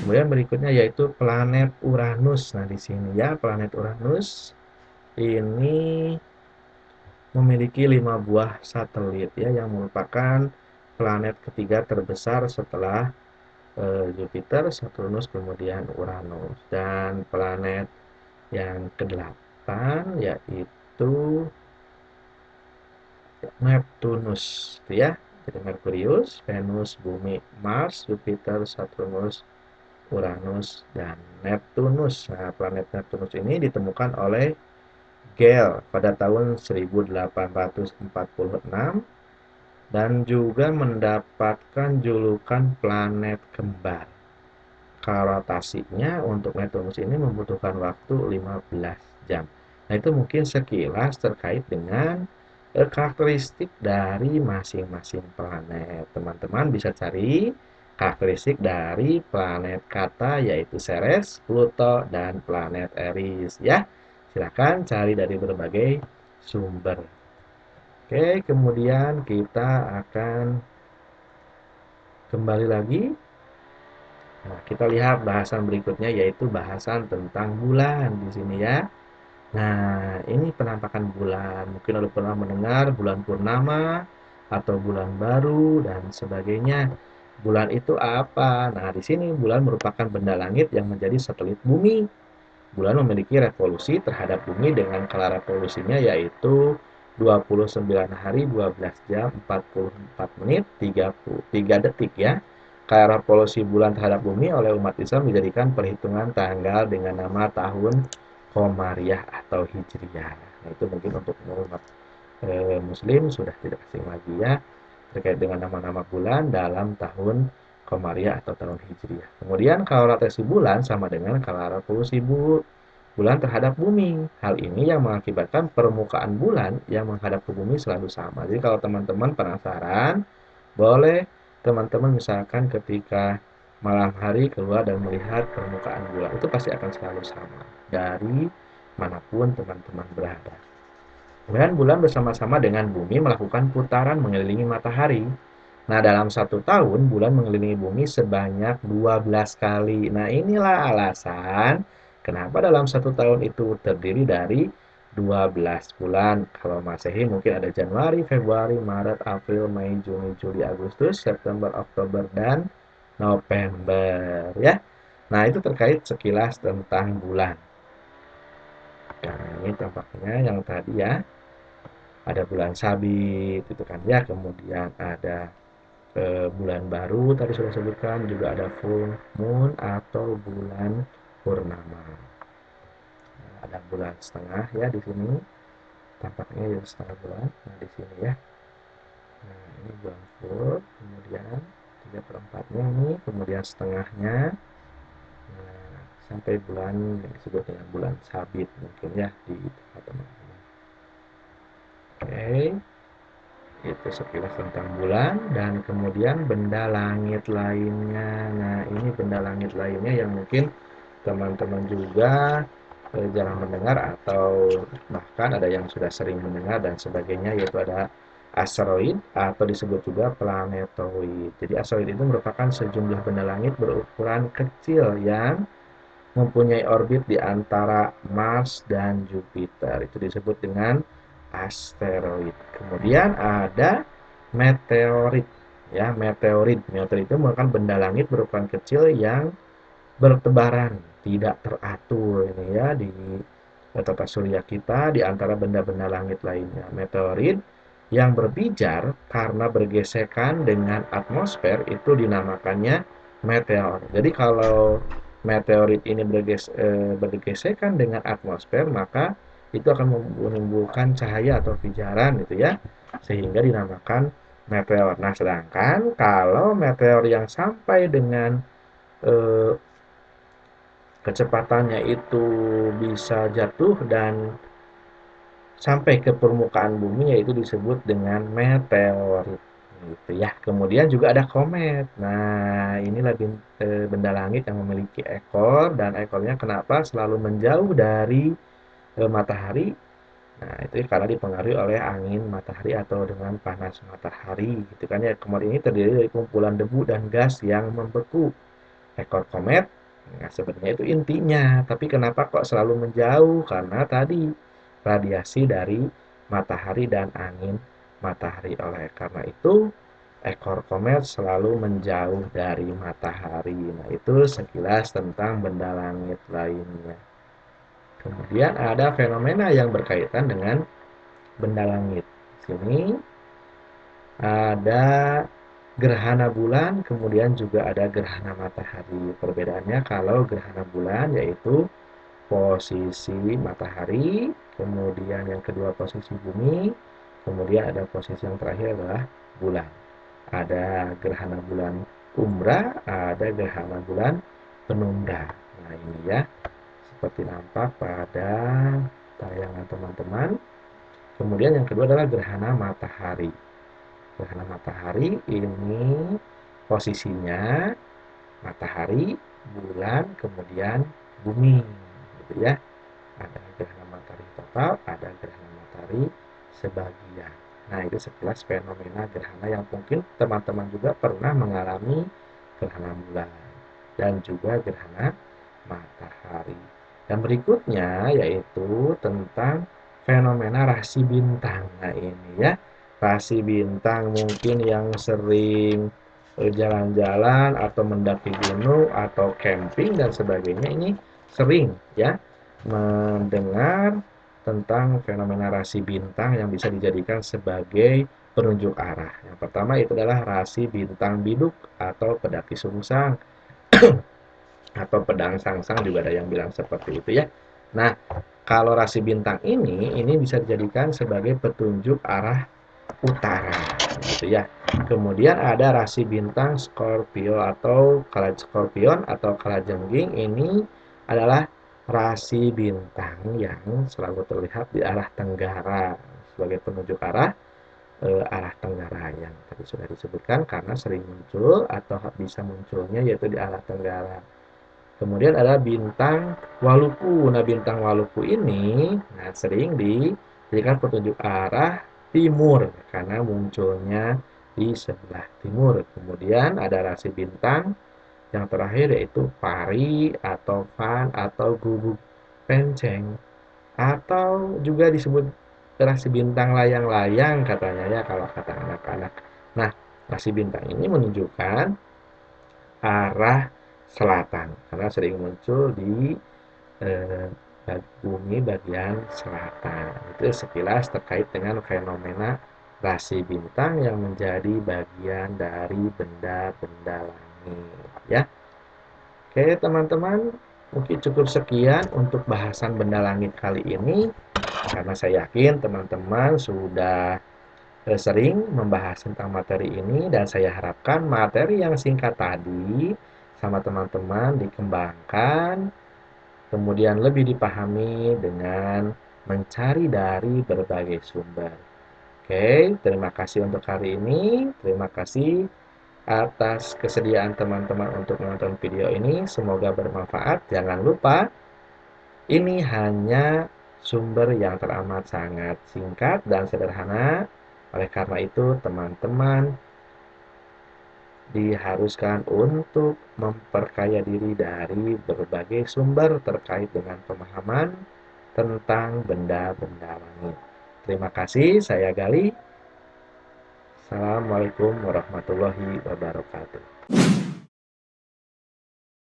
Kemudian berikutnya yaitu planet Uranus. Nah, di sini ya planet Uranus ini memiliki 5 buah satelit ya yang merupakan planet ketiga terbesar setelah Jupiter, Saturnus, kemudian Uranus. Dan planet yang kedelapan yaitu Neptunus, itu ya. Jadi Merkurius, Venus, Bumi, Mars, Jupiter, Saturnus, Uranus, dan Neptunus. Nah, planet Neptunus ini ditemukan oleh Gale pada tahun 1846 dan juga mendapatkan julukan planet kembar. Rotasinya untuk Neptunus ini membutuhkan waktu 15 jam. Nah, itu mungkin sekilas terkait dengan karakteristik dari masing-masing planet. Teman-teman bisa cari karakteristik dari planet Kata yaitu Ceres, Pluto, dan planet Eris ya. Silakan cari dari berbagai sumber. Oke, kemudian kita akan kembali lagi. Nah, kita lihat bahasan berikutnya yaitu bahasan tentang bulan di sini ya. Nah, ini penampakan bulan. Mungkin ada pernah mendengar bulan purnama atau bulan baru dan sebagainya. Bulan itu apa? Nah, di sini bulan merupakan benda langit yang menjadi satelit bumi. Bulan memiliki revolusi terhadap bumi dengan skala revolusinya yaitu 29 hari 12 jam 44 menit 33 detik ya. Skala revolusi bulan terhadap bumi oleh umat Islam dijadikan perhitungan tanggal dengan nama tahun Komariah atau Hijriah. Nah, itu mungkin untuk umat Muslim sudah tidak asing lagi ya terkait dengan nama-nama bulan dalam tahun Komariah atau tahun Hijriah. Kemudian kalau rotasi bulan sama dengan kalau revolusi bulan terhadap bumi. Hal ini yang mengakibatkan permukaan bulan yang menghadap ke bumi selalu sama. Jadi kalau teman-teman penasaran, boleh teman-teman misalkan ketika malam hari keluar dan melihat permukaan bulan, itu pasti akan selalu sama dari manapun teman-teman berada. Kemudian bulan bersama-sama dengan bumi melakukan putaran mengelilingi matahari. Nah, dalam satu tahun, bulan mengelilingi bumi sebanyak 12 kali. Nah, inilah alasan kenapa dalam satu tahun itu terdiri dari 12 bulan. Kalau Masehi mungkin ada Januari, Februari, Maret, April, Mei, Juni, Juli, Agustus, September, Oktober, dan November. Ya. Nah, itu terkait sekilas tentang bulan. Nah, ini tampaknya yang tadi ya. Ada bulan sabit, itu kan ya. Kemudian ada bulan baru tadi sudah sebutkan, juga ada full moon atau bulan purnama. Nah, ada bulan setengah ya di sini, tampaknya ya setengah bulan. Nah, di sini ya. Nah, ini bulan full, kemudian 3/4-nya ini, kemudian setengahnya. Nah, sampai bulan yang disebut dengan bulan sabit mungkin ya di tempat teman-teman. Oke. Itu sekilas tentang bulan dan kemudian benda langit lainnya. Nah, ini benda langit lainnya yang mungkin teman-teman juga jarang mendengar atau bahkan ada yang sudah sering mendengar dan sebagainya, yaitu ada asteroid atau disebut juga planetoid. Jadi asteroid itu merupakan sejumlah benda langit berukuran kecil yang mempunyai orbit di antara Mars dan Jupiter. Itu disebut dengan asteroid. Kemudian ada meteorit. Ya, meteorit. Meteorit itu merupakan benda langit berukuran kecil yang bertebaran, tidak teratur ini ya di tata surya kita di antara benda-benda langit lainnya. Meteorit yang berpijar karena bergesekan dengan atmosfer itu dinamakannya meteor. Jadi kalau meteorit ini bergesekan dengan atmosfer, maka itu akan menimbulkan cahaya atau pijaran gitu ya, sehingga dinamakan meteor. Nah, sedangkan kalau meteor yang sampai dengan eh, kecepatannya itu bisa jatuh dan sampai ke permukaan bumi yaitu disebut dengan meteorit gitu ya. Kemudian juga ada komet. Nah, inilah benda langit yang memiliki ekor dan ekornya kenapa selalu menjauh dari matahari. Nah, itu karena dipengaruhi oleh angin matahari atau dengan panas matahari gitu kan ya. Komet ini terdiri dari kumpulan debu dan gas yang membeku. ekor komet. Nah, sebenarnya itu intinya, tapi kenapa kok selalu menjauh? Karena tadi radiasi dari matahari dan angin matahari. Oleh karena itu, ekor komet selalu menjauh dari matahari. Nah, itu sekilas tentang benda langit lainnya. Kemudian ada fenomena yang berkaitan dengan benda langit. Di sini ada gerhana bulan, kemudian juga ada gerhana matahari. Perbedaannya kalau gerhana bulan yaitu posisi matahari, kemudian yang kedua posisi bumi, kemudian ada posisi yang terakhir adalah bulan. Ada gerhana bulan umbra, ada gerhana bulan penumbra. Nah, ini ya, seperti nampak pada tayangan teman-teman. Kemudian yang kedua adalah gerhana matahari. Gerhana matahari ini posisinya matahari, bulan, kemudian bumi, gitu ya. Ada gerhana matahari total, ada gerhana matahari sebagian. Nah, itu sekilas fenomena gerhana yang mungkin teman-teman juga pernah mengalami gerhana bulan dan juga gerhana matahari. Dan berikutnya yaitu tentang fenomena rasi bintang. Nah, ini ya, rasi bintang mungkin yang sering jalan-jalan atau mendaki gunung atau camping dan sebagainya ini sering ya mendengar tentang fenomena rasi bintang yang bisa dijadikan sebagai penunjuk arah. Yang pertama itu adalah rasi bintang biduk atau pedaki sungsang atau pedang sangsang, juga ada yang bilang seperti itu ya. Nah, kalau rasi bintang ini bisa dijadikan sebagai petunjuk arah utara gitu ya. Kemudian ada rasi bintang Scorpio atau Scorpion atau Kalajengking. Ini adalah rasi bintang yang selalu terlihat di arah tenggara sebagai penunjuk arah tenggara yang tadi sudah disebutkan karena sering muncul atau bisa munculnya yaitu di arah tenggara. Kemudian ada bintang Waluku. Nah, bintang Waluku ini sering dijadikan petunjuk arah timur karena munculnya di sebelah timur. Kemudian ada rasi bintang yang terakhir yaitu Pari atau Fan atau Gubuk Penceng atau juga disebut rasi bintang layang-layang katanya ya kalau kata anak-anak. Nah, rasi bintang ini menunjukkan arah selatan karena sering muncul di eh, bumi bagian selatan. Itu sekilas terkait dengan fenomena rasi bintang yang menjadi bagian dari benda-benda langit ya. Oke teman-teman, mungkin cukup sekian untuk bahasan benda langit kali ini karena saya yakin teman-teman sudah sering membahas tentang materi ini dan saya harapkan materi yang singkat tadi sama teman-teman dikembangkan, kemudian lebih dipahami dengan mencari dari berbagai sumber. Oke, terima kasih untuk hari ini. Terima kasih atas kesediaan teman-teman untuk menonton video ini. Semoga bermanfaat. Jangan lupa, ini hanya sumber yang teramat sangat singkat dan sederhana. Oleh karena itu, teman-teman diharuskan untuk memperkaya diri dari berbagai sumber terkait dengan pemahaman tentang benda-benda langit. Terima kasih, saya Gali. Assalamualaikum warahmatullahi wabarakatuh.